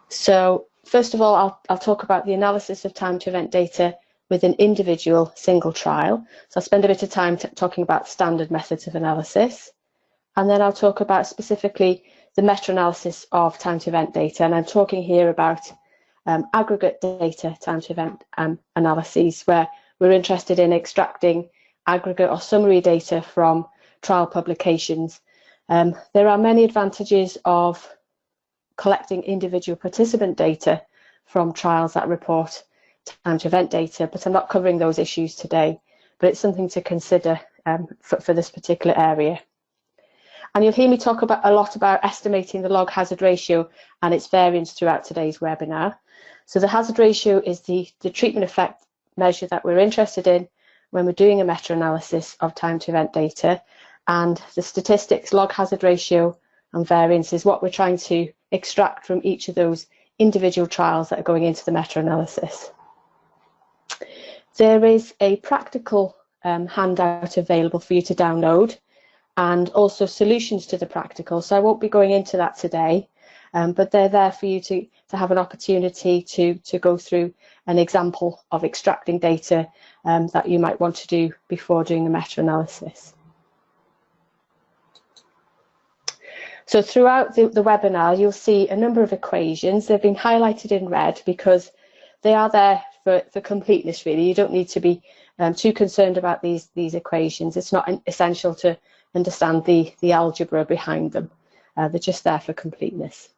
So first of all, I'll talk about the analysis of time to event data with an individual single trial. So I'll spend a bit of time talking about standard methods of analysis. And then I'll talk about specifically the meta-analysis of time to event data. And I'm talking here about aggregate data time to event analyses, where we're interested in extracting aggregate or summary data from trial publications. There are many advantages of collecting individual participant data from trials that report time to event data, but I'm not covering those issues today, but it's something to consider for this particular area. And you'll hear me talk a lot about estimating the log hazard ratio and its variance throughout today's webinar. So the hazard ratio is the treatment effect measure that we're interested in when we're doing a meta-analysis of time to event data, and the statistics log hazard ratio and variance is what we're trying to extract from each of those individual trials that are going into the meta-analysis. There is a practical handout available for you to download, and also solutions to the practical. So I won't be going into that today, but they're there for you to have an opportunity to go through an example of extracting data that you might want to do before doing the meta-analysis. So throughout the webinar, you'll see a number of equations. They've been highlighted in red because they are there for completeness, really. You don't need to be too concerned about these equations. It's not essential to understand the algebra behind them. They're just there for completeness.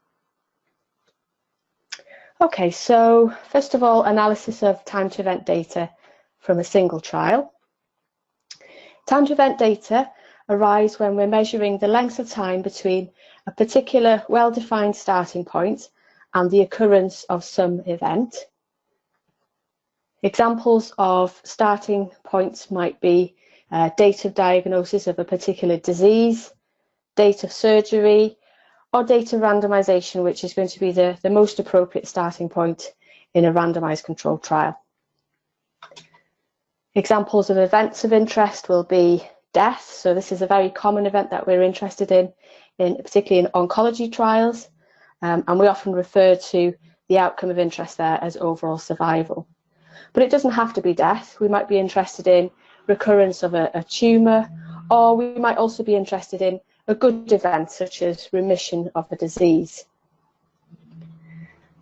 Okay, so first of all, analysis of time to event data from a single trial. Time to event data arise when we're measuring the length of time between a particular well-defined starting point and the occurrence of some event. Examples of starting points might be date of diagnosis of a particular disease, date of surgery, or date of randomisation, which is going to be the most appropriate starting point in a randomised controlled trial. Examples of events of interest will be death. So this is a very common event that we're interested in particularly in oncology trials, and we often refer to the outcome of interest there as overall survival. But it doesn't have to be death. We might be interested in recurrence of a tumour, or we might also be interested in a good event such as remission of the disease.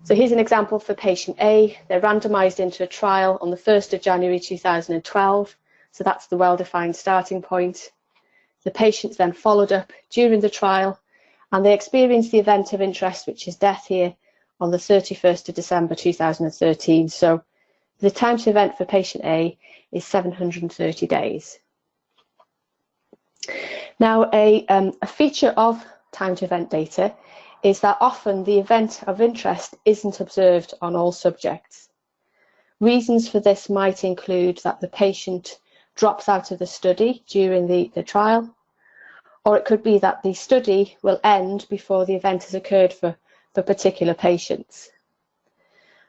So here's an example for patient A. They're randomised into a trial on the 1st of January 2012. So that's the well-defined starting point. The patient's then followed up during the trial, and they experience the event of interest, which is death here, on the 31st of December 2013. So the time to event for patient A is 730 days. Now, a feature of time to event data is that often the event of interest isn't observed on all subjects. Reasons for this might include that the patient drops out of the study during the trial, or it could be that the study will end before the event has occurred for particular patients.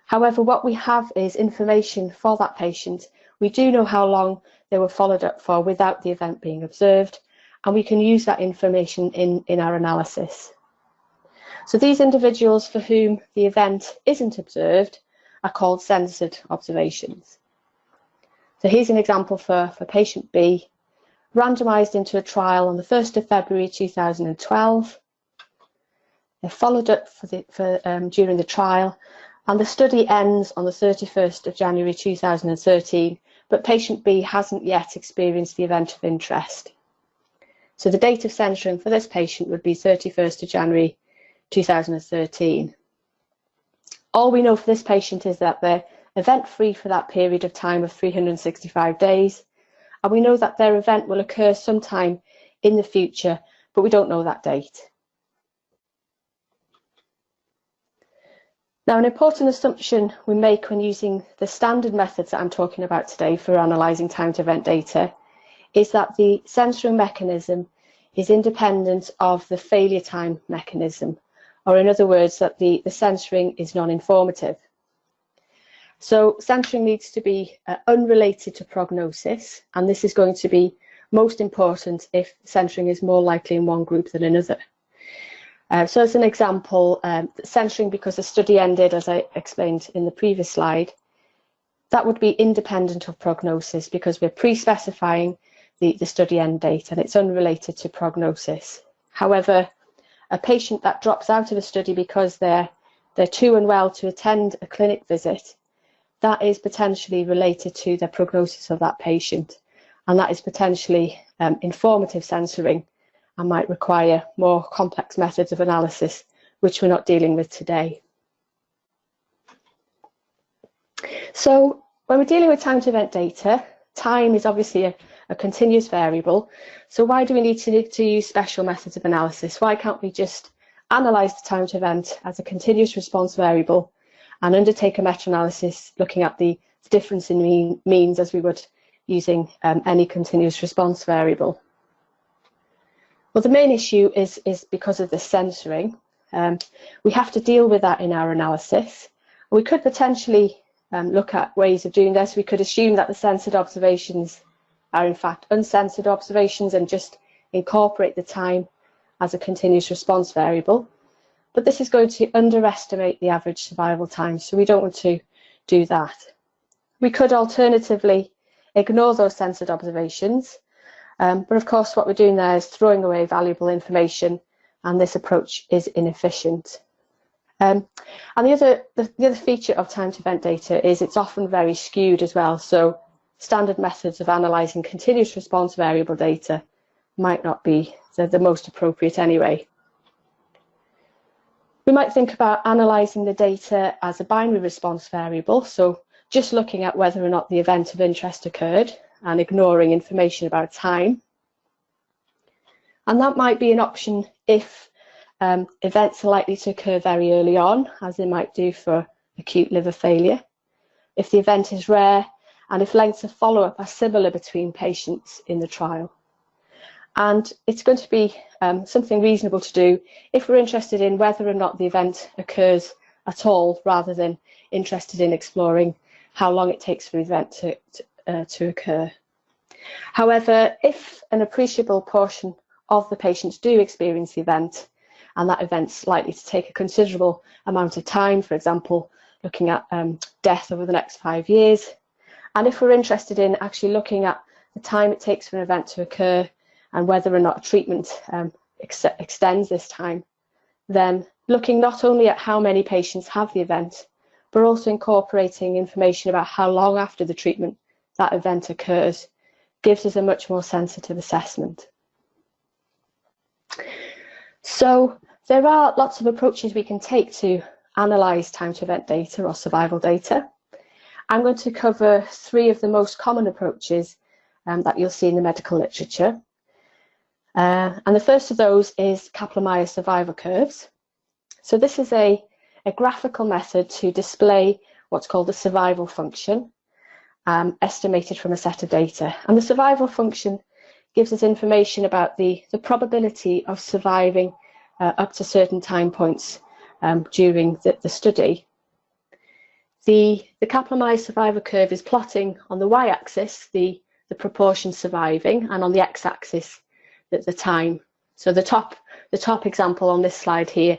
However, what we have is information for that patient. We do know how long they were followed up for without the event being observed, and we can use that information in our analysis. So these individuals for whom the event isn't observed are called censored observations. So here's an example for patient B, randomised into a trial on the 1st of February 2012. They're followed up during the trial, and the study ends on the 31st of January 2013, but patient B hasn't yet experienced the event of interest. So the date of censoring for this patient would be 31st of January 2013. All we know for this patient is that they're event-free for that period of time of 365 days, and we know that their event will occur sometime in the future, but we don't know that date. Now, an important assumption we make when using the standard methods that I'm talking about today for analysing time to event data is that the censoring mechanism is independent of the failure time mechanism, or in other words, that the censoring is non-informative. So censoring needs to be unrelated to prognosis, and this is going to be most important if censoring is more likely in one group than another. So as an example, censoring because the study ended, as I explained in the previous slide, that would be independent of prognosis because we're pre-specifying the study end date and it's unrelated to prognosis. However, a patient that drops out of a study because they're too unwell to attend a clinic visit, that is potentially related to the prognosis of that patient, and that is potentially informative censoring and might require more complex methods of analysis, which we're not dealing with today. So when we're dealing with time to event data, time is obviously a continuous variable. So why do we need to use special methods of analysis? Why can't we just analyse the time to event as a continuous response variable and undertake a meta-analysis looking at the difference in means as we would using any continuous response variable? Well, the main issue is because of the censoring. We have to deal with that in our analysis. We could potentially look at ways of doing this. We could assume that the censored observations are in fact uncensored observations and just incorporate the time as a continuous response variable. But this is going to underestimate the average survival time, so we don't want to do that. We could alternatively ignore those censored observations, but of course what we're doing there is throwing away valuable information, and this approach is inefficient. And the other feature of time to event data is it's often very skewed as well, so standard methods of analysing continuous response variable data might not be the most appropriate anyway. We might think about analysing the data as a binary response variable, so just looking at whether or not the event of interest occurred and ignoring information about time. And that might be an option if events are likely to occur very early on, as they might do for acute liver failure, if the event is rare, and if lengths of follow-up are similar between patients in the trial. And it's going to be something reasonable to do if we're interested in whether or not the event occurs at all, rather than interested in exploring how long it takes for the event to occur. However, if an appreciable portion of the patients do experience the event, and that event's likely to take a considerable amount of time, for example, looking at death over the next 5 years, and if we're interested in actually looking at the time it takes for an event to occur and whether or not treatment extends this time, then looking not only at how many patients have the event, but also incorporating information about how long after the treatment that event occurs gives us a much more sensitive assessment. So there are lots of approaches we can take to analyse time to event data or survival data. I'm going to cover 3 of the most common approaches that you'll see in the medical literature. And the first of those is Kaplan-Meier survival curves. So this is a graphical method to display what's called the survival function, estimated from a set of data. And the survival function gives us information about the probability of surviving up to certain time points during the study. The Kaplan-Meier survival curve is plotting on the y-axis the proportion surviving, and on the x-axis the time. So the top example on this slide here,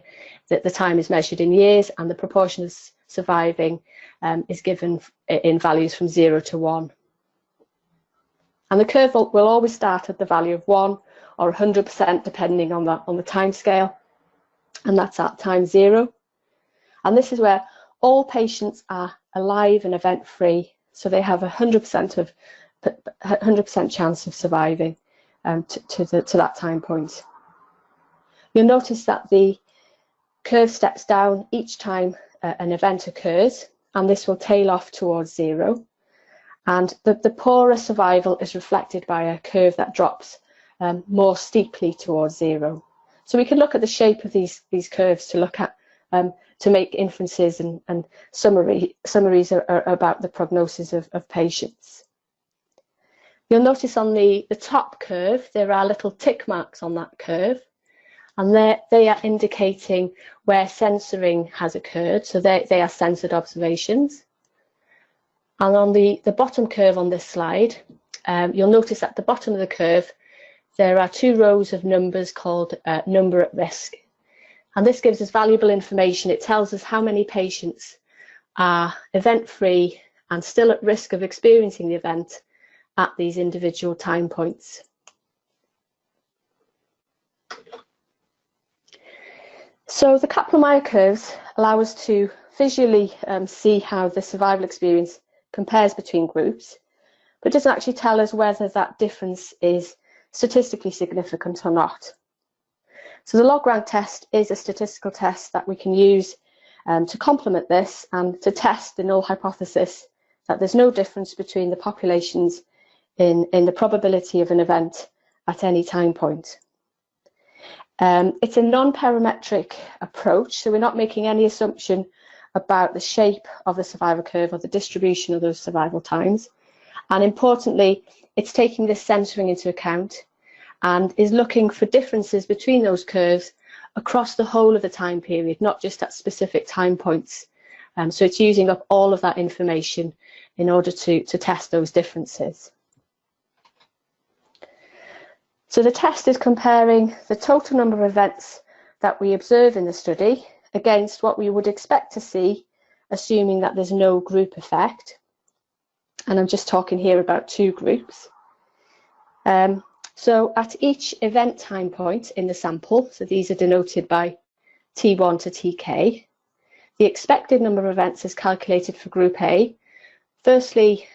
that the time is measured in years, and the proportion of surviving is given in values from 0 to 1. And the curve will always start at the value of 1 or 100%, depending on the time scale, and that's at time 0. And this is where all patients are alive and event-free, so they have 100% chance of surviving to that time point. You'll notice that the curve steps down each time an event occurs, and this will tail off towards 0. And the poorer survival is reflected by a curve that drops more steeply towards 0. So we can look at the shape of these curves to look at to make inferences and summaries about the prognosis of patients. You'll notice on the top curve there are little tick marks on that curve, and they are indicating where censoring has occurred, so they are censored observations. And on the bottom curve on this slide, you'll notice at the bottom of the curve there are 2 rows of numbers called number at risk. And this gives us valuable information. It tells us how many patients are event-free and still at risk of experiencing the event at these individual time points. So the Kaplan-Meier curves allow us to visually see how the survival experience compares between groups, but doesn't actually tell us whether that difference is statistically significant or not. So the log rank test is a statistical test that we can use to complement this and to test the null hypothesis that there's no difference between the populations in the probability of an event at any time point. It's a non-parametric approach, so we're not making any assumption about the shape of the survival curve or the distribution of those survival times. And importantly, it's taking this centering into account and is looking for differences between those curves across the whole of the time period, not just at specific time points. So it's using up all of that information in order to test those differences. So the test is comparing the total number of events that we observe in the study against what we would expect to see, assuming that there's no group effect. And I'm just talking here about two groups. So at each event time point in the sample, so these are denoted by T1 to Tk, the expected number of events is calculated for group A, firstly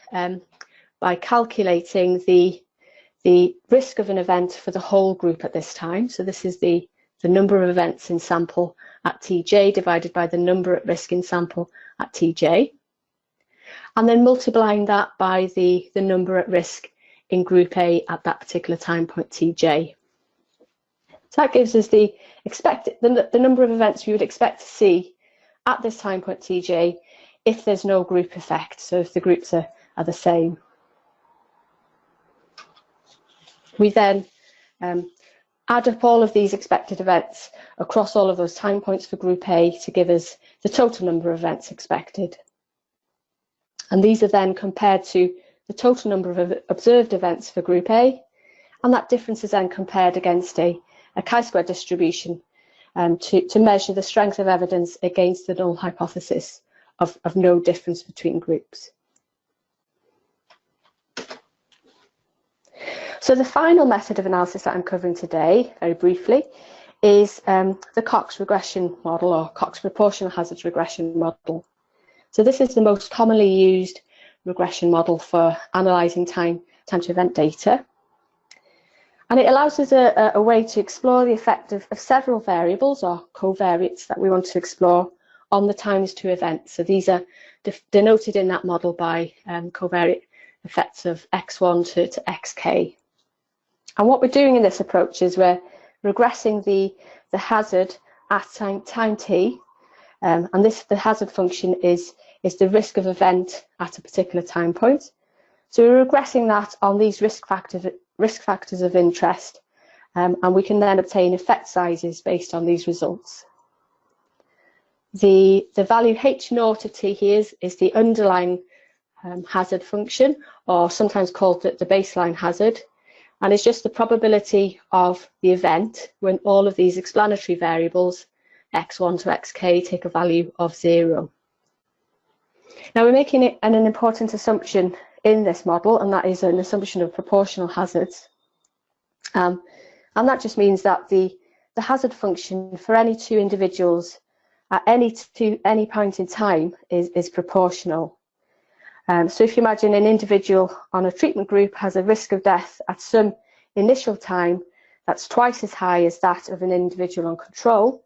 by calculating the risk of an event for the whole group at this time. So this is the number of events in sample at Tj divided by the number at risk in sample at Tj. And then multiplying that by the number at risk in group A at that particular time point Tj. So that gives us the number of events we would expect to see at this time point Tj if there's no group effect, so if the groups are the same. We then add up all of these expected events across all of those time points for group A to give us the total number of events expected. And these are then compared to the total number of observed events for group A, and that difference is then compared against a chi-square distribution to measure the strength of evidence against the null hypothesis of no difference between groups. So the final method of analysis that I'm covering today, very briefly, is the Cox regression model, or Cox proportional hazards regression model. So this is the most commonly used regression model for analysing time to event data. And it allows us a way to explore the effect of several variables or covariates that we want to explore on the times to event. So these are denoted in that model by covariate effects of x1 to xk. And what we're doing in this approach is we're regressing the hazard at time t, and the hazard function is the risk of event at a particular time point. So we're regressing that on these risk factors of interest, and we can then obtain effect sizes based on these results. The value h0 of t here is the underlying hazard function, or sometimes called the baseline hazard, and it's just the probability of the event when all of these explanatory variables, x1 to xk, take a value of 0. Now we're making an important assumption in this model, and that is an assumption of proportional hazards. And that just means that the hazard function for any two individuals at any point in time is proportional. So if you imagine an individual on a treatment group has a risk of death at some initial time that's twice as high as that of an individual on control,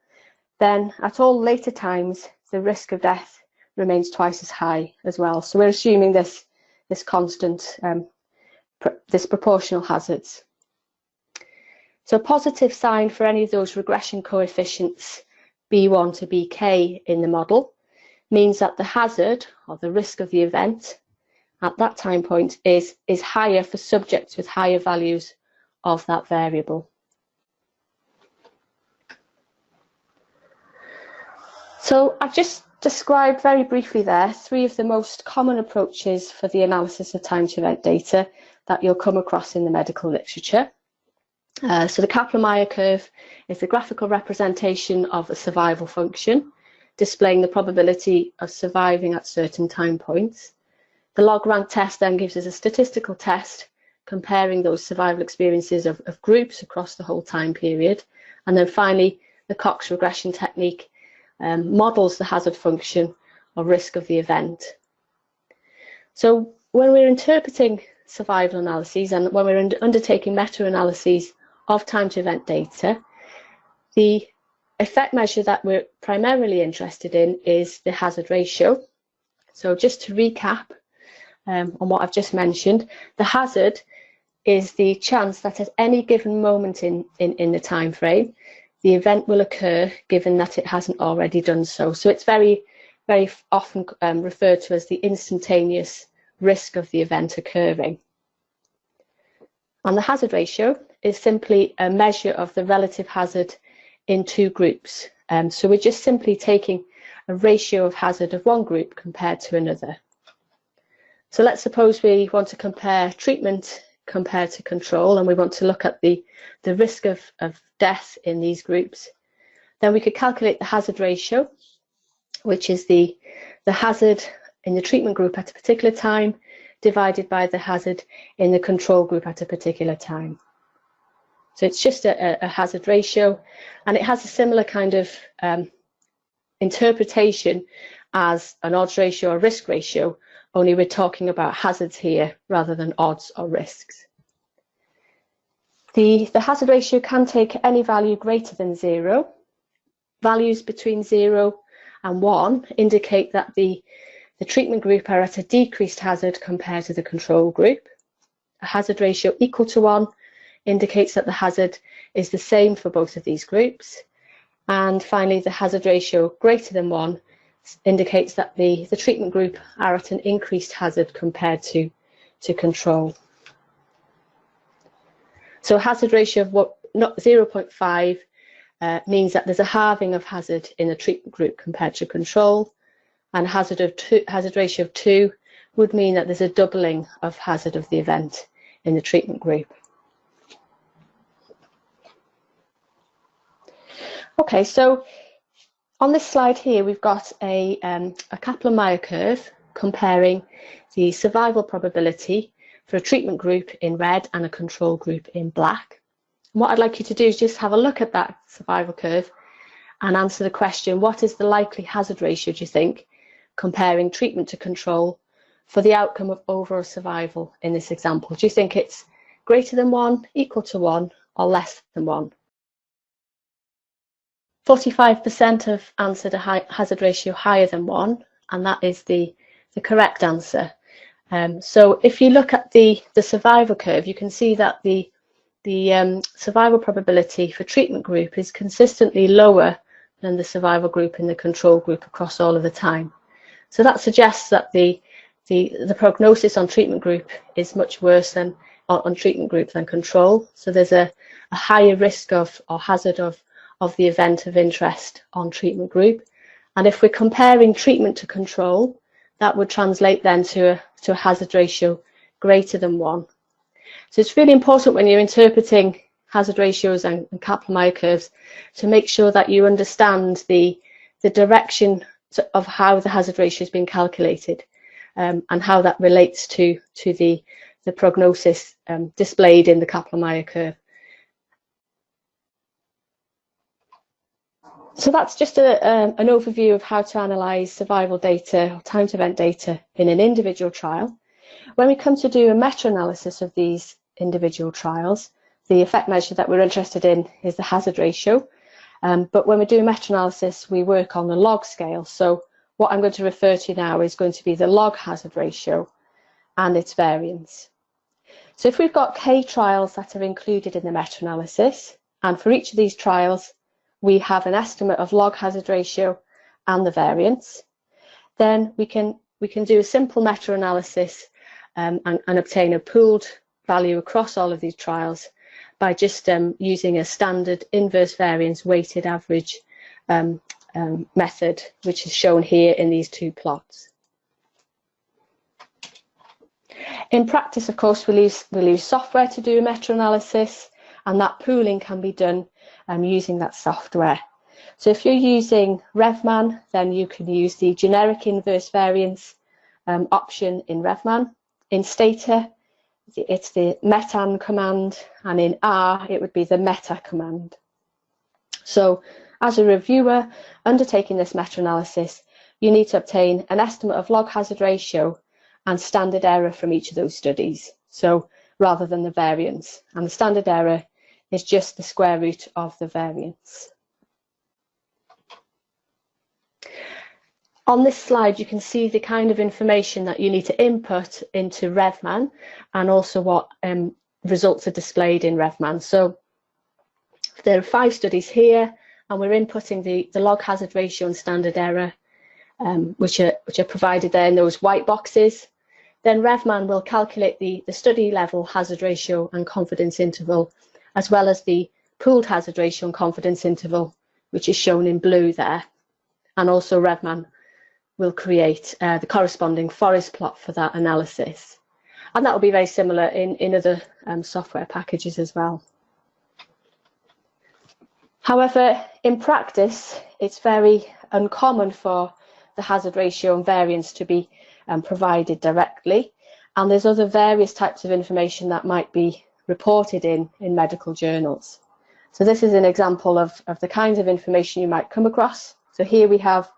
then at all later times the risk of death remains twice as high as well. So we're assuming this constant, this proportional hazards. So a positive sign for any of those regression coefficients B1 to BK in the model means that the hazard, or the risk of the event, at that time point is higher for subjects with higher values of that variable. So I've just described very briefly there three of the most common approaches for the analysis of time to event data that you'll come across in the medical literature. So the Kaplan-Meier curve is the graphical representation of a survival function, displaying the probability of surviving at certain time points. The log rank test then gives us a statistical test comparing those survival experiences of groups across the whole time period. And then finally, the Cox regression technique models the hazard function or risk of the event. So when we're interpreting survival analyses and when we're undertaking meta-analyses of time to event data, the effect measure that we're primarily interested in is the hazard ratio. So just to recap on what I've just mentioned, the hazard is the chance that at any given moment in the time frame, the event will occur given that it hasn't already done so. So it's very, very often referred to as the instantaneous risk of the event occurring. And the hazard ratio is simply a measure of the relative hazard in two groups. So we're just simply taking a ratio of hazard of one group compared to another. So let's suppose we want to compare treatment compared to control, and we want to look at the risk of death in these groups. Then we could calculate the hazard ratio, which is the hazard in the treatment group at a particular time divided by the hazard in the control group at a particular time. So it's just a hazard ratio, and it has a similar kind of interpretation as an odds ratio or risk ratio, only we're talking about hazards here rather than odds or risks. The hazard ratio can take any value greater than 0. Values between 0 and 1 indicate that the treatment group are at a decreased hazard compared to the control group. A hazard ratio equal to 1 indicates that the hazard is the same for both of these groups. And finally, the hazard ratio greater than 1 indicates that the treatment group are at an increased hazard compared to control. So a hazard ratio of 0.5 means that there's a halving of hazard in the treatment group compared to control, and a hazard ratio of 2 would mean that there's a doubling of hazard of the event in the treatment group. Okay, so on this slide here, we've got a Kaplan-Meier curve comparing the survival probability for a treatment group in red and a control group in black. And what I'd like you to do is just have a look at that survival curve and answer the question, what is the likely hazard ratio, do you think, comparing treatment to control for the outcome of overall survival in this example? Do you think it's greater than 1, equal to 1, or less than 1? 45% have answered a hazard ratio higher than 1, and that is the correct answer. So if you look at the survival curve, you can see that the survival probability for treatment group is consistently lower than the survival group in the control group across all of the time. So that suggests that the prognosis on treatment group is much worse than on treatment group than control. So there's a higher risk of or hazard of the event of interest on treatment group. And if we're comparing treatment to control, that would translate then to a hazard ratio greater than 1. So it's really important when you're interpreting hazard ratios and Kaplan-Meier curves to make sure that you understand the direction of how the hazard ratio has been calculated and how that relates to the prognosis displayed in the Kaplan-Meier curve. So that's just an overview of how to analyse survival data or time to event data in an individual trial. When we come to do a meta-analysis of these individual trials, the effect measure that we're interested in is the hazard ratio. But when we do a meta-analysis, we work on the log scale. So what I'm going to refer to now is going to be the log hazard ratio and its variance. So if we've got K trials that are included in the meta-analysis, and for each of these trials, we have an estimate of log hazard ratio and the variance, then we can do a simple meta-analysis and obtain a pooled value across all of these trials by just using a standard inverse variance weighted average method, which is shown here in these two plots. In practice, of course, we'll use software to do a meta-analysis, and that pooling can be done using that software. So if you're using RevMan, then you can use the generic inverse variance option in RevMan. In Stata, it's the metan command, and in R, it would be the meta command. So as a reviewer undertaking this meta-analysis, you need to obtain an estimate of log hazard ratio and standard error from each of those studies, so rather than the variance. And the standard error is just the square root of the variance. On this slide, you can see the kind of information that you need to input into RevMan, and also what results are displayed in RevMan. So there are 5 studies here, and we're inputting the log hazard ratio and standard error, which are provided there in those white boxes. Then RevMan will calculate the study level hazard ratio and confidence interval, as well as the pooled hazard ratio and confidence interval, which is shown in blue there. And also RevMan will create the corresponding forest plot for that analysis. And that will be very similar in other software packages as well. However, in practice, it's very uncommon for the hazard ratio and variance to be provided directly. And there's other various types of information that might be reported in medical journals. So this is an example of the kinds of information you might come across. So here we have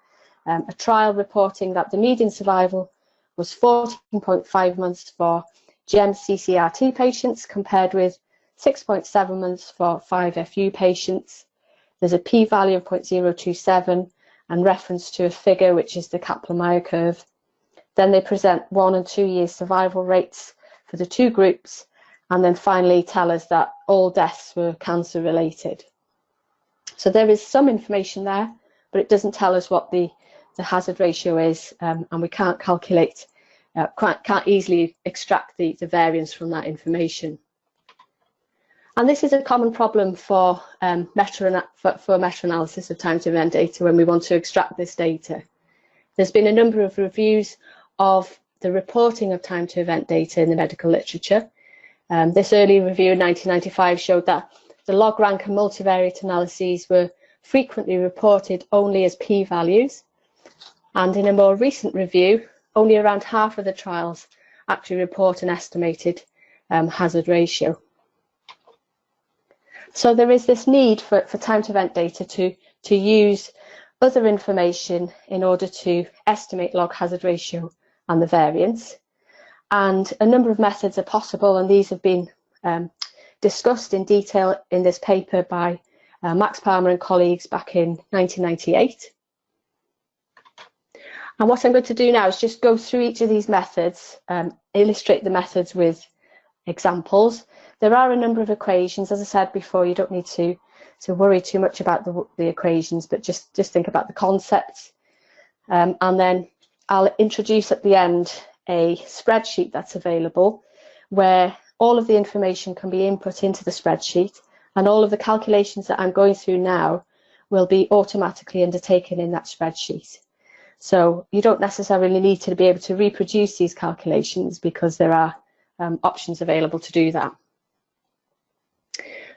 a trial reporting that the median survival was 14.5 months for GEM-CCRT patients compared with 6.7 months for 5FU patients. There's a p-value of 0.027 and reference to a figure which is the Kaplan-Meier curve. Then they present 1 and 2 year survival rates for the 2 groups, and then finally tell us that all deaths were cancer related. So there is some information there, but it doesn't tell us what the hazard ratio is, and we can't calculate, can't easily extract the variance from that information. And this is a common problem for meta-analysis of time to event data when we want to extract this data. There's been a number of reviews of the reporting of time to event data in the medical literature. This early review in 1995 showed that the log rank and multivariate analyses were frequently reported only as p-values. And in a more recent review, only around half of the trials actually report an estimated hazard ratio. So there is this need for time to event data to use other information in order to estimate log hazard ratio and the variance. And a number of methods are possible, and these have been discussed in detail in this paper by Max Parmar and colleagues back in 1998. And what I'm going to do now is just go through each of these methods, illustrate the methods with examples. There are a number of equations. As I said before, you don't need to worry too much about the equations, but just think about the concepts. And then I'll introduce at the end a spreadsheet that's available where all of the information can be input into the spreadsheet, and all of the calculations that I'm going through now will be automatically undertaken in that spreadsheet. So you don't necessarily need to be able to reproduce these calculations because there are options available to do that.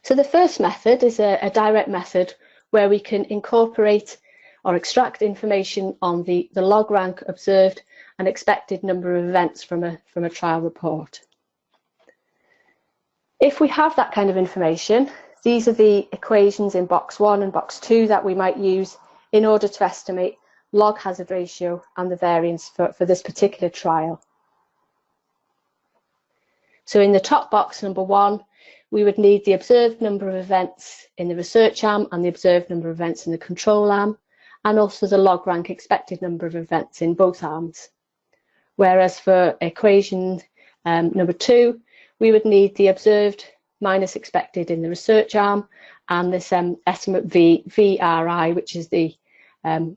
So the first method is a direct method where we can incorporate or extract information on the log rank observed and expected number of events from a trial report. If we have that kind of information, these are the equations in box 1 and box 2 that we might use in order to estimate log hazard ratio and the variance for this particular trial. So in the top box, number 1, we would need the observed number of events in the research arm and the observed number of events in the control arm, and also the log rank expected number of events in both arms. Whereas for equation number 2, we would need the observed minus expected in the research arm and this estimate VRI, which is the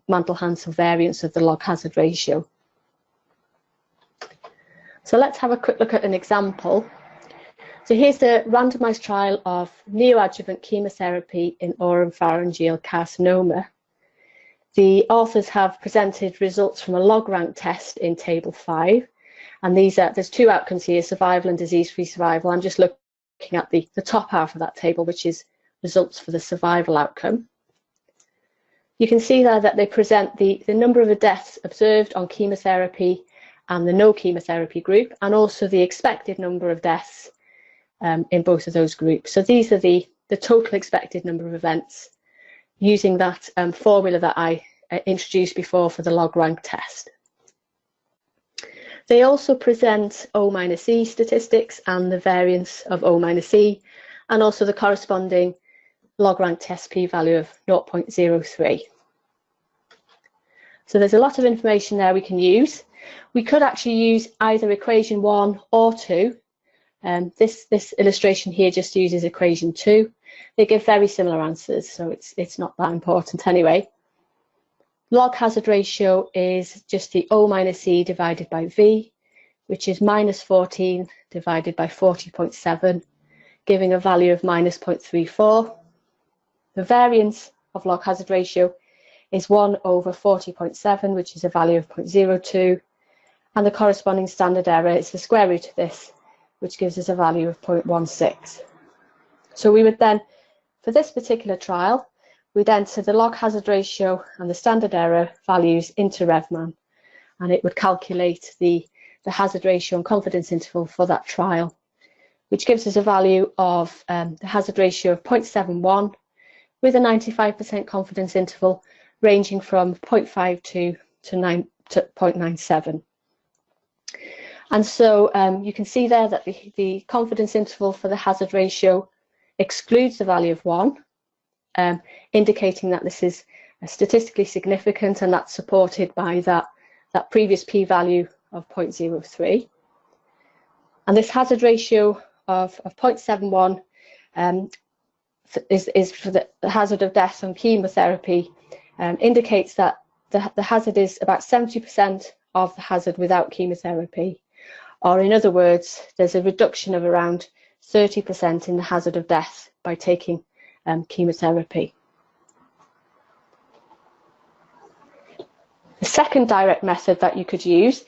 Mantel-Hansel variance of the log hazard ratio. So let's have a quick look at an example. So here's the randomised trial of neoadjuvant chemotherapy in oropharyngeal carcinoma. The authors have presented results from a log rank test in table 5, and there's 2 outcomes here, survival and disease-free survival. I'm just looking looking at the top half of that table, which is results for the survival outcome. You can see there that they present the number of deaths observed on chemotherapy and the no chemotherapy group, and also the expected number of deaths in both of those groups. So these are the total expected number of events using that formula that I introduced before for the log rank test. They also present O-E statistics and the variance of O-E, and also the corresponding log rank test p-value of 0.03. So there's a lot of information there we can use. We could actually use either equation 1 or 2. This illustration here just uses equation 2. They give very similar answers, so it's not that important anyway. Log hazard ratio is just the O-E divided by V, which is -14 divided by 40.7, giving a value of -0.34. The variance of log hazard ratio is 1 over 40.7, which is a value of 0.02, and the corresponding standard error is the square root of this, which gives us a value of 0.16. So we would then, for this particular trial, we'd enter the log hazard ratio and the standard error values into RevMan, and it would calculate the hazard ratio and confidence interval for that trial, which gives us a value of the hazard ratio of 0.71 with a 95% confidence interval ranging from 0.52 to 0.97. And so you can see there that the confidence interval for the hazard ratio excludes the value of 1, indicating that this is statistically significant, and that's supported by that previous p-value of 0.03. And this hazard ratio of 0.71 is for the hazard of death on chemotherapy, indicates that the hazard is about 70% of the hazard without chemotherapy, or in other words, there's a reduction of around 30% in the hazard of death by taking chemotherapy. The second direct method that you could use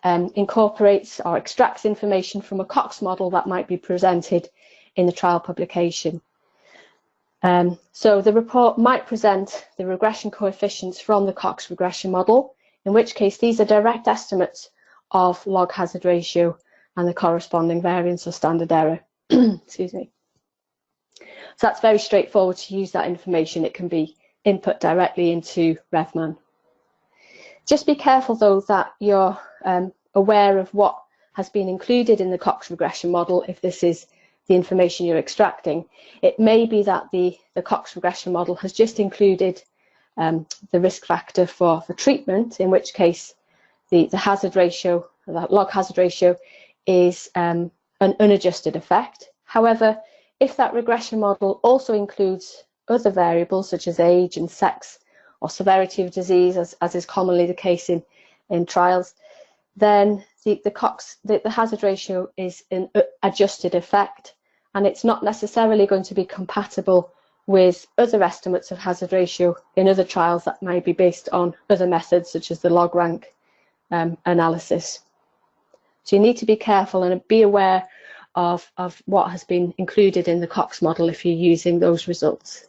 incorporates or extracts information from a Cox model that might be presented in the trial publication. So the report might present the regression coefficients from the Cox regression model, in which case these are direct estimates of log hazard ratio and the corresponding variance or standard error. Excuse me. So that's very straightforward to use that information. It can be input directly into RevMan. Just be careful though that you're aware of what has been included in the Cox regression model if this is the information you're extracting. It may be that the Cox regression model has just included the risk factor for treatment, in which case the hazard ratio, the log hazard ratio, is an unadjusted effect. However, if that regression model also includes other variables such as age and sex or severity of disease, as is commonly the case in trials, then the hazard ratio is an adjusted effect, and it's not necessarily going to be compatible with other estimates of hazard ratio in other trials that might be based on other methods such as the log rank analysis. So you need to be careful and be aware of what has been included in the Cox model if you're using those results.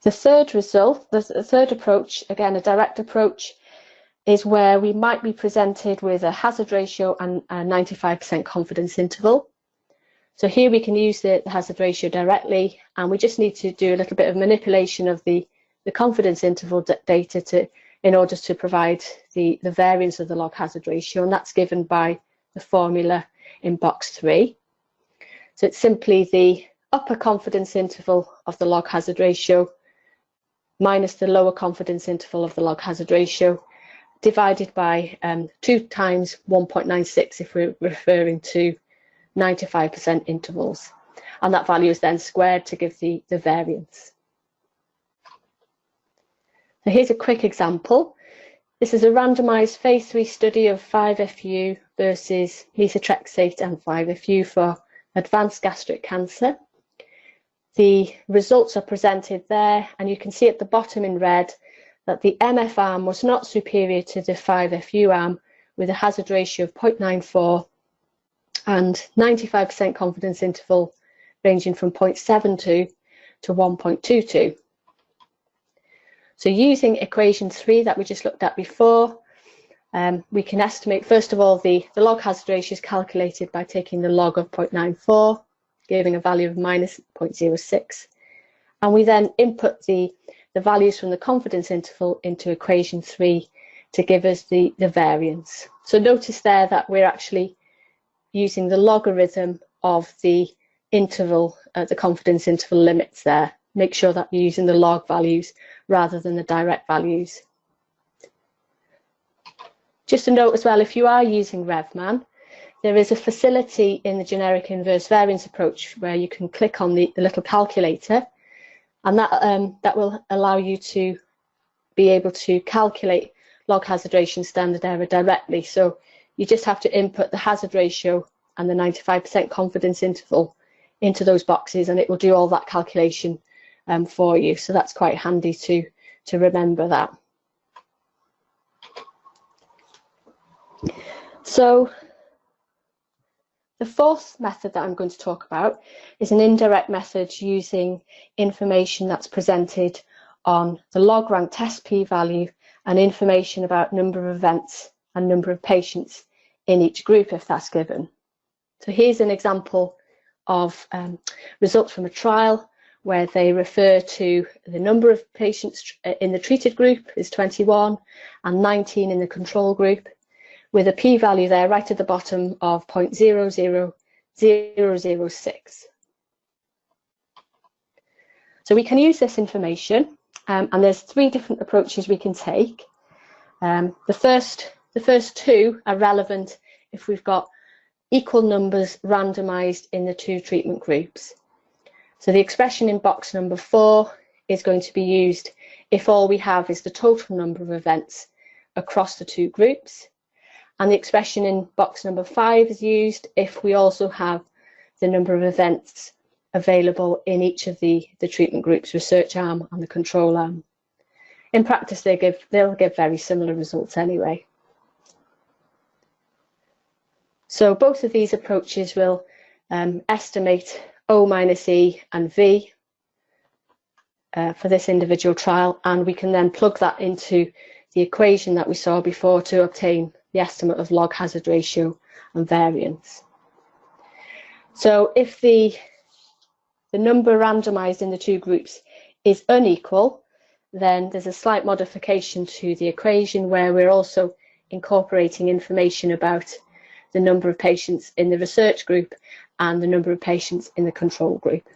The third approach, again a direct approach, is where we might be presented with a hazard ratio and a 95% confidence interval. So here we can use the hazard ratio directly, and we just need to do a little bit of manipulation of the confidence interval data in order to provide the variance of the log hazard ratio, and that's given by the formula in box 3. So it's simply the upper confidence interval of the log hazard ratio minus the lower confidence interval of the log hazard ratio, divided by 2 times 1.96 if we're referring to 95% intervals. And that value is then squared to give the variance. So here's a quick example. This is a randomised phase 3 study of 5-FU versus methotrexate and 5-FU for advanced gastric cancer. The results are presented there, and you can see at the bottom in red that the MF arm was not superior to the 5-FU arm with a hazard ratio of 0.94 and 95% confidence interval ranging from 0.72 to 1.22. So using equation 3 that we just looked at before, we can estimate, first of all, the log hazard ratio is calculated by taking the log of 0.94, giving a value of minus 0.06. And we then input the values from the confidence interval into equation 3 to give us the variance. So notice there that we're actually using the logarithm of the interval, the confidence interval limits there. Make sure that you're using the log values rather than the direct values. Just a note as well, if you are using RevMan, there is a facility in the generic inverse variance approach where you can click on the little calculator, and that will allow you to be able to calculate log hazard ratio and standard error directly. So you just have to input the hazard ratio and the 95% confidence interval into those boxes, and it will do all that calculation for you. So that's quite handy to remember that. So the fourth method that I'm going to talk about is an indirect method using information that's presented on the log rank test p-value and information about number of events and number of patients in each group if that's given. So here's an example of results from a trial where they refer to the number of patients in the treated group is 21 and 19 in the control group, with a p-value there right at the bottom of 0.00006. So we can use this information, and there's 3 different approaches we can take. The first two are relevant if we've got equal numbers randomized in the 2 treatment groups. So the expression in box number 4 is going to be used if all we have is the total number of events across the 2 groups. And the expression in box number 5 is used if we also have the number of events available in each of the treatment groups, research arm and the control arm. In practice, they'll give very similar results anyway. So both of these approaches will estimate O minus E and V for this individual trial, and we can then plug that into the equation that we saw before to obtain the estimate of log hazard ratio and variance. So if the number randomized in the 2 groups is unequal, then there's a slight modification to the equation where we're also incorporating information about the number of patients in the research group and the number of patients in the control group.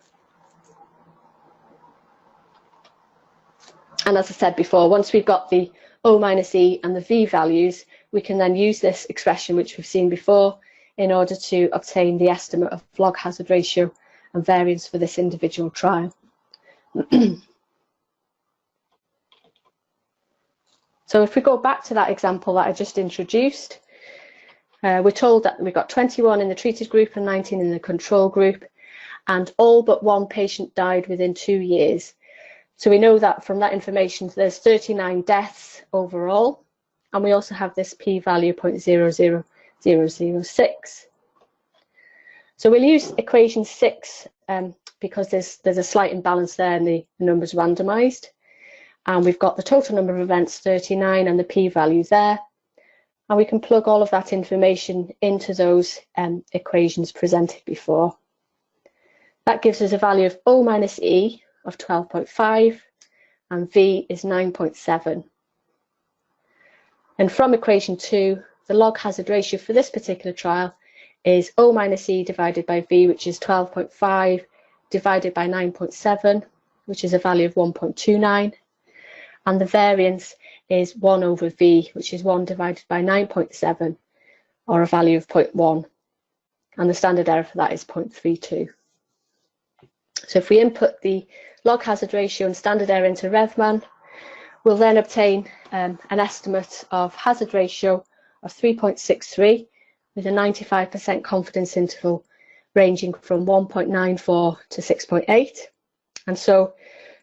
And as I said before, once we've got the O minus E and the V values, we can then use this expression, which we've seen before, in order to obtain the estimate of log hazard ratio and variance for this individual trial. So if we go back to that example that I just introduced, we're told that we've got 21 in the treated group and 19 in the control group, and all but 1 patient died within 2 years. So we know that from that information there's 39 deaths overall, and we also have this p-value 0.00006. So we'll use equation 6 because there's a slight imbalance there in the numbers randomized, and we've got the total number of events 39 and the p-value there, and we can plug all of that information into those equations presented before. That gives us a value of O minus E of 12.5 and V is 9.7. And from equation 2, the log hazard ratio for this particular trial is O minus E divided by V, which is 12.5, divided by 9.7, which is a value of 1.29. And the variance is 1 over V, which is 1 divided by 9.7, or a value of 0.1. And the standard error for that is 0.32. So if we input the log hazard ratio and standard error into RevMan, we'll then obtain an estimate of hazard ratio of 3.63 with a 95% confidence interval ranging from 1.94 to 6.8. And so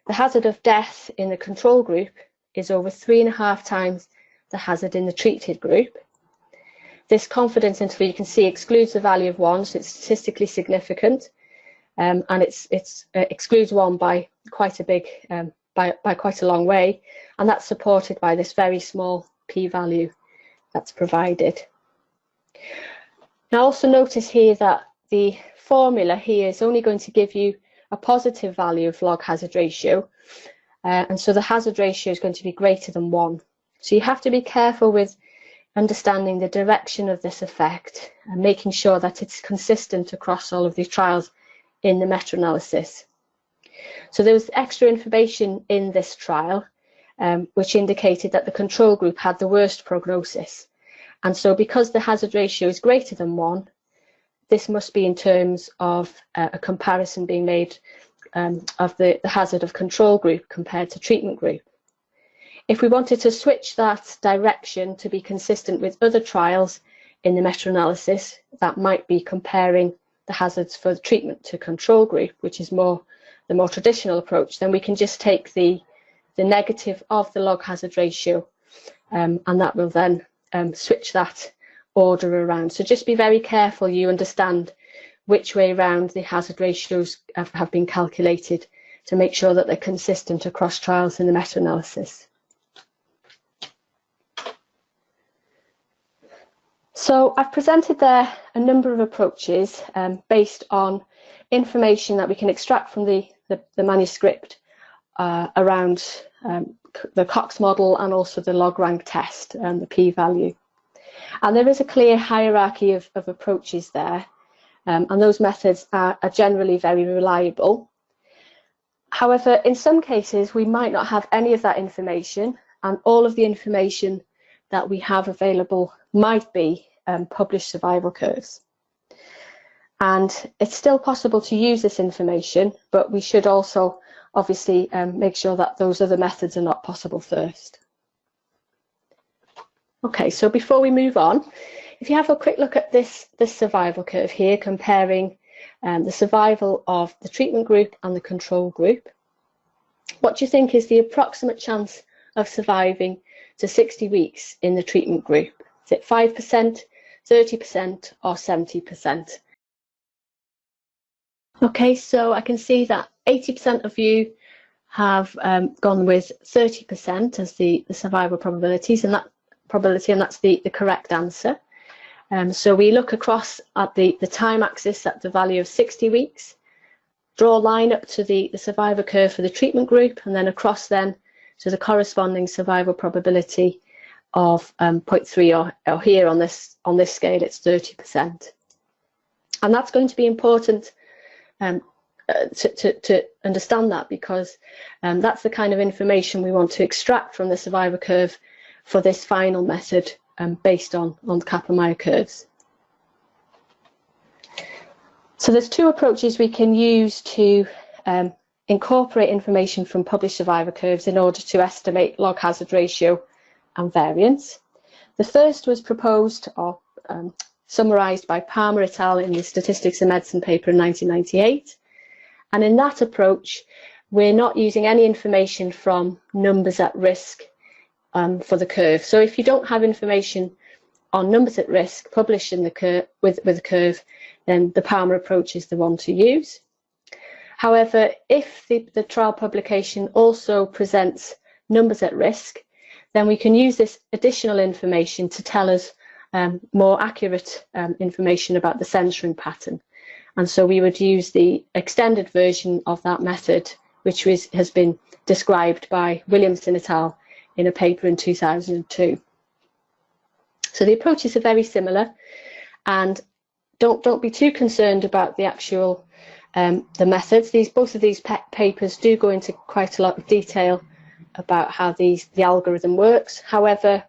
the hazard of death in the control group is over 3.5 times the hazard in the treated group. This confidence interval, you can see, excludes the value of 1, so it's statistically significant, and it excludes 1 by quite a big, by quite a long way, and that's supported by this very small p-value that's provided. Now also notice here that the formula here is only going to give you a positive value of log hazard ratio, and so the hazard ratio is going to be greater than 1. So you have to be careful with understanding the direction of this effect and making sure that it's consistent across all of these trials in the meta-analysis. So there was extra information in this trial which indicated that the control group had the worst prognosis. And so because the hazard ratio is greater than 1, this must be in terms of a comparison being made of the hazard of control group compared to treatment group. If we wanted to switch that direction to be consistent with other trials in the meta-analysis, that might be comparing the hazards for the treatment to control group, which is the more traditional approach, then we can just take the negative of the log hazard ratio, and that will then switch that order around. So just be very careful you understand which way around the hazard ratios have been calculated to make sure that they're consistent across trials in the meta-analysis. So I've presented there a number of approaches based on information that we can extract from the manuscript around the Cox model and also the log rank test and the p-value. And there is a clear hierarchy of approaches there, and those methods are generally very reliable. However, in some cases we might not have any of that information, and all of the information that we have available might be published survival curves. And it's still possible to use this information, but we should also obviously make sure that those other methods are not possible first. Okay, so before we move on, if you have a quick look at this survival curve here, comparing the survival of the treatment group and the control group, what do you think is the approximate chance of surviving to 60 weeks in the treatment group? Is it 5%, 30% or 70%? Okay, so I can see that 80% of you have gone with 30% as the survival probabilities, and that's the correct answer. So we look across at the time axis at the value of 60 weeks, draw a line up to the survival curve for the treatment group, and then across then to the corresponding survival probability of 0.3, or here on this scale it's 30%. And that's going to be important to understand that, because that's the kind of information we want to extract from the survival curve for this final method based on the Kaplan-Meier curves. So there's two approaches we can use to incorporate information from published survival curves in order to estimate log hazard ratio and variance. The first was proposed or summarised by Parmar et al. In the Statistics in Medicine paper in 1998. And in that approach, we're not using any information from numbers at risk for the curve. So if you don't have information on numbers at risk published in the curve with the curve, then the Parmar approach is the one to use. However, if the trial publication also presents numbers at risk, then we can use this additional information to tell us more accurate information about the censoring pattern. And so we would use the extended version of that method, which has been described by Williamson et al. In a paper in 2002. So the approaches are very similar, and don't be too concerned about the actual the methods. Both of these papers do go into quite a lot of detail about how the algorithm works. However,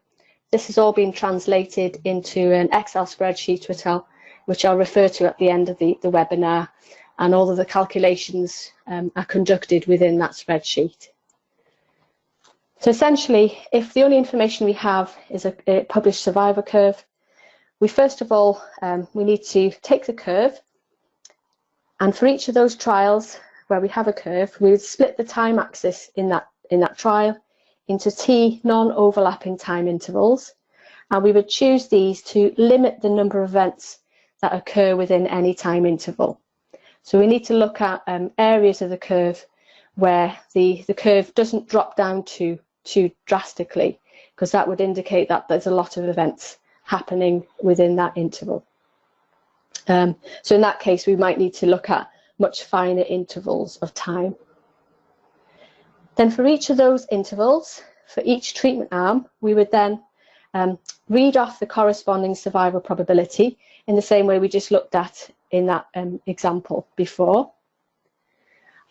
this has all been translated into an Excel spreadsheet, which I'll refer to at the end of the webinar, and all of the calculations are conducted within that spreadsheet. So essentially, if the only information we have is a published survival curve, we first of all we need to take the curve, and for each of those trials where we have a curve, we would split the time axis in that trial into t non-overlapping time intervals, And we would choose these to limit the number of events that occur within any time interval. So we need to look at areas of the curve where the curve doesn't drop down too drastically, because that would indicate that there's a lot of events happening within that interval. So in that case, we might need to look at much finer intervals of time. Then for each of those intervals, for each treatment arm, we would then read off the corresponding survival probability in the same way we just looked at in that example before.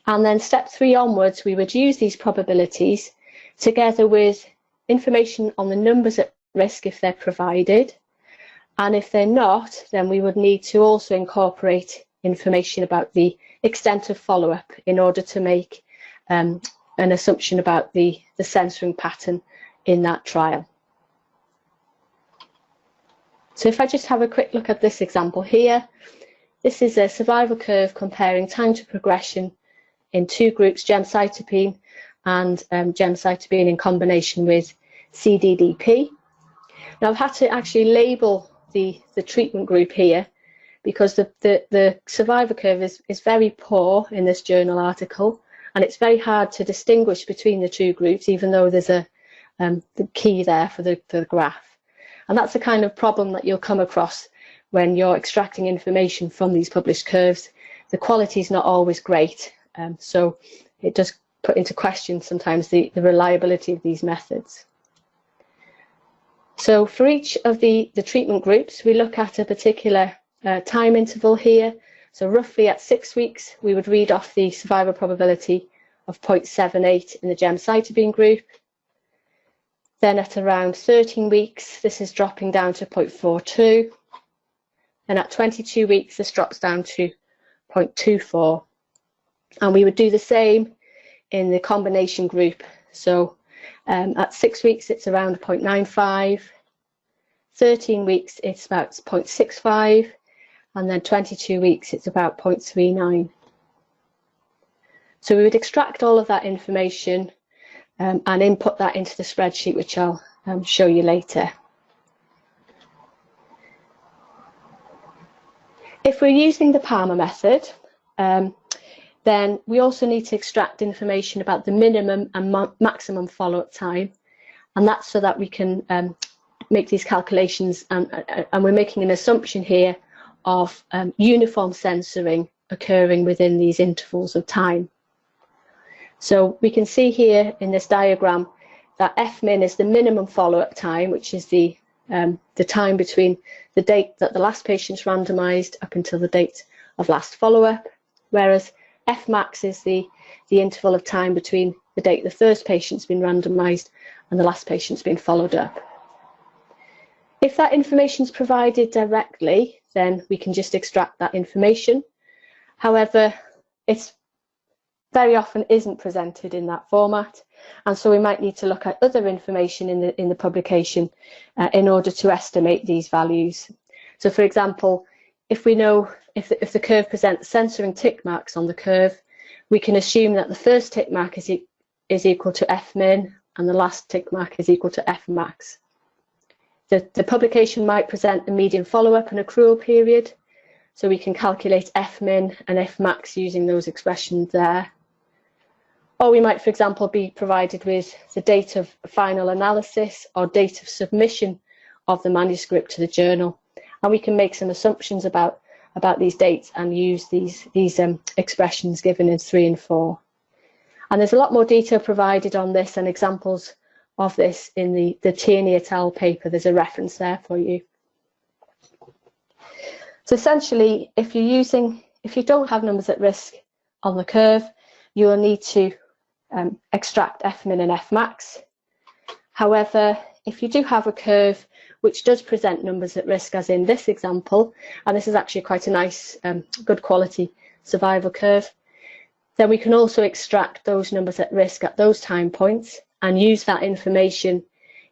And then step 3 onwards, we would use these probabilities together with information on the numbers at risk if they're provided. And if they're not, then we would need to also incorporate information about the extent of follow-up in order to make an assumption about the censoring pattern in that trial. So if I just have a quick look at this example here, this is a survival curve comparing time to progression in 2 groups, gemcitabine and gemcitabine in combination with CDDP. Now I've had to actually label the treatment group here because the survival curve is very poor in this journal article, and it's very hard to distinguish between the 2 groups, even though there's the key there for the graph. And that's the kind of problem that you'll come across when you're extracting information from these published curves. The quality is not always great, so it does put into question sometimes the reliability of these methods. So for each of the treatment groups, we look at a particular time interval here. So roughly at 6 weeks, we would read off the survival probability of 0.78 in the gemcitabine group. Then at around 13 weeks, this is dropping down to 0.42. And at 22 weeks, this drops down to 0.24. And we would do the same in the combination group. So at 6 weeks, it's around 0.95. 13 weeks, it's about 0.65. And then 22 weeks, it's about 0.39. So we would extract all of that information and input that into the spreadsheet, which I'll show you later. If we're using the Parmar method, then we also need to extract information about the minimum and maximum follow-up time, and that's so that we can make these calculations, and we're making an assumption here of uniform censoring occurring within these intervals of time. So we can see here in this diagram that Fmin is the minimum follow-up time, which is the time between the date that the last patient's randomised up until the date of last follow-up, whereas Fmax is the interval of time between the date the first patient's been randomised and the last patient's been followed up. If that information is provided directly, then we can just extract that information. However, it's very often isn't presented in that format, and so we might need to look at other information in the publication in order to estimate these values. So for example, if we know if the curve presents censoring tick marks on the curve, we can assume that the first tick mark is equal to Fmin and the last tick mark is equal to Fmax. The publication might present a median follow-up and accrual period, so we can calculate Fmin and Fmax using those expressions there. Or we might, for example, be provided with the date of final analysis or date of submission of the manuscript to the journal, and we can make some assumptions about these dates and use these expressions given in 3 and 4. And there's a lot more detail provided on this and examples of this in the Tierney et al. Paper. There's a reference there for you. So essentially, if you don't have numbers at risk on the curve, you will need to extract Fmin and Fmax. However, if you do have a curve which does present numbers at risk, as in this example, and this is actually quite a nice, good quality survival curve, then we can also extract those numbers at risk at those time points and use that information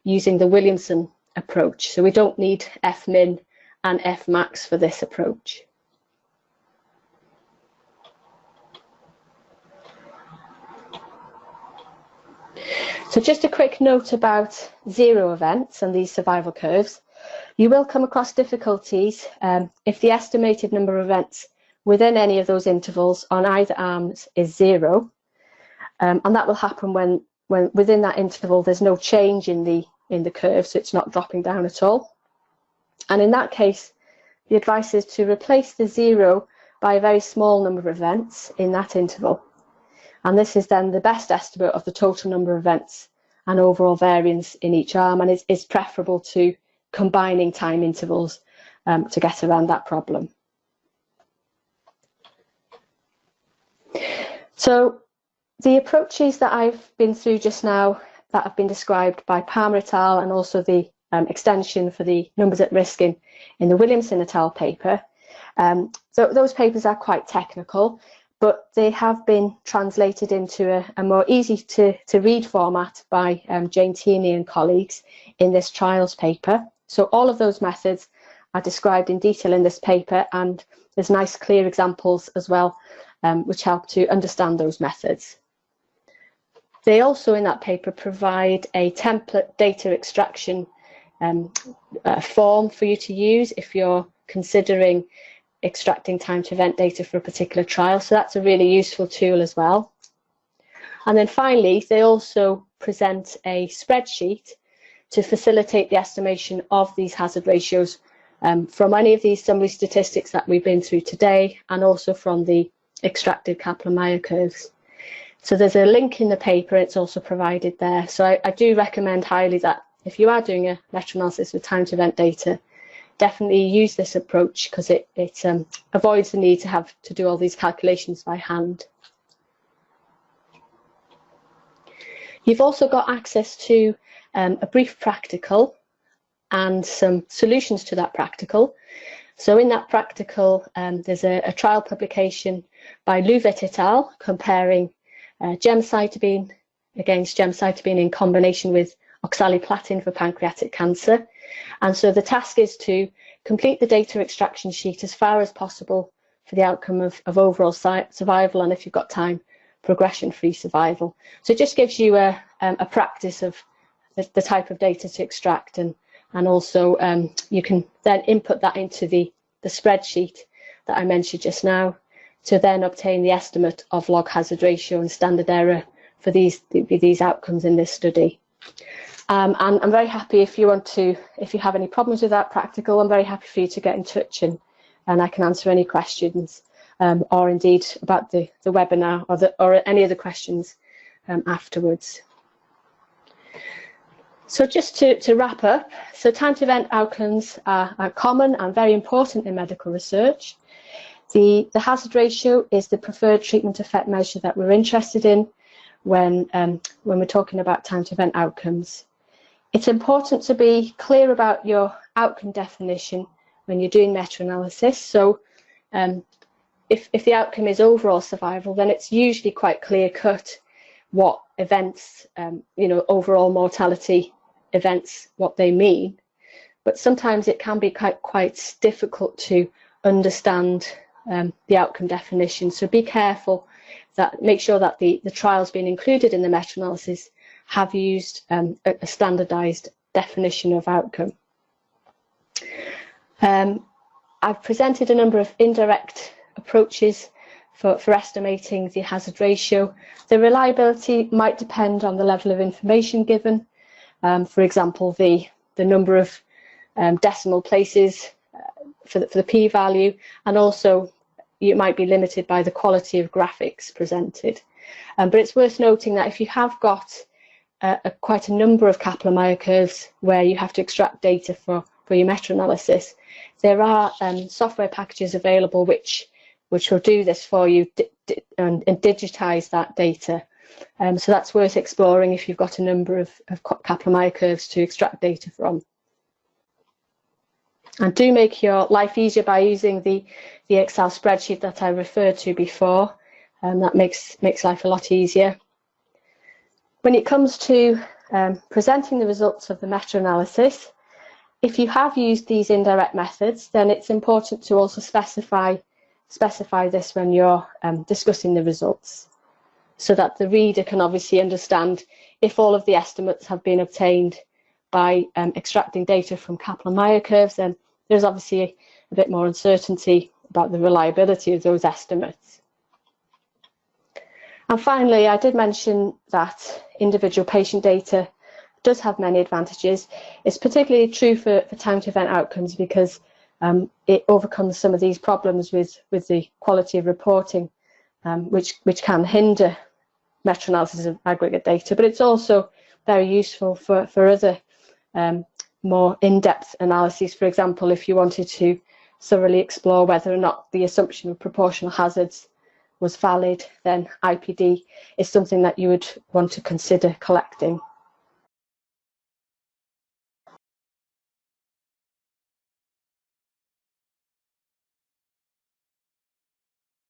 using the Williamson approach. So we don't need Fmin and Fmax for this approach. So just a quick note about 0 events and these survival curves. You will come across difficulties if the estimated number of events within any of those intervals on either arms is 0, and that will happen when within that interval there's no change in the curve, so it's not dropping down at all. And in that case, the advice is to replace the 0 by a very small number of events in that interval. And this is then the best estimate of the total number of events and overall variance in each arm, and it's preferable to combining time intervals to get around that problem. So the approaches that I've been through just now that have been described by Parmar et al. And also the extension for the numbers at risk in the Williamson et al. Paper. So those papers are quite technical, but they have been translated into a more easy to read format by Jane Tierney and colleagues in this trials paper. So all of those methods are described in detail in this paper, and there's nice clear examples as well, which help to understand those methods. They also in that paper provide a template data extraction form for you to use if you're considering extracting time to event data for a particular trial. So that's a really useful tool as well. And then finally, they also present a spreadsheet to facilitate the estimation of these hazard ratios from any of these summary statistics that we've been through today, and also from the extracted Kaplan-Meier curves. So there's a link in the paper, it's also provided there. So I do recommend highly that if you are doing a meta-analysis with time to event data, definitely use this approach, because it avoids the need to have to do all these calculations by hand. You've also got access to a brief practical and some solutions to that practical. So in that practical, there's a trial publication by Louvet et al. Comparing gemcitabine against gemcitabine in combination with oxaliplatin for pancreatic cancer. And so the task is to complete the data extraction sheet as far as possible for the outcome of overall survival, and if you've got time, progression-free survival. So it just gives you a practice of the type of data to extract, and also you can then input that into the spreadsheet that I mentioned just now to then obtain the estimate of log hazard ratio and standard error for these outcomes in this study. And I'm very happy if you have any problems with that practical, I'm very happy for you to get in touch, and I can answer any questions, or indeed about the webinar or any other questions afterwards. So just to wrap up, so time to event outcomes are common and very important in medical research. The hazard ratio is the preferred treatment effect measure that we're interested in when we're talking about time to event outcomes. It's important to be clear about your outcome definition when you're doing meta-analysis. So if the outcome is overall survival, then it's usually quite clear-cut what events, overall mortality events, what they mean. But sometimes it can be quite difficult to understand the outcome definition. So be careful, make sure that the trials being included in the meta-analysis have used a standardized definition of outcome. I've presented a number of indirect approaches for estimating the hazard ratio. The reliability might depend on the level of information given. For example, the number of decimal places for the p-value, and also you might be limited by the quality of graphics presented. But it's worth noting that if you have got quite a number of Kaplan-Meier curves where you have to extract data for your meta-analysis, there are software packages available which will do this for you and digitize that data. So that's worth exploring if you've got a number of Kaplan-Meier curves to extract data from. And do make your life easier by using the Excel spreadsheet that I referred to before, and that makes life a lot easier. When it comes to presenting the results of the meta-analysis, if you have used these indirect methods, then it's important to also specify this when you're discussing the results, so that the reader can obviously understand if all of the estimates have been obtained by extracting data from Kaplan-Meier curves, then there's obviously a bit more uncertainty about the reliability of those estimates. And finally, I did mention that individual patient data does have many advantages. It's particularly true for time to event outcomes because it overcomes some of these problems with the quality of reporting, which can hinder meta-analysis of aggregate data, but it's also very useful for other more in-depth analyses. For example, if you wanted to thoroughly explore whether or not the assumption of proportional hazards was valid, then IPD is something that you would want to consider collecting.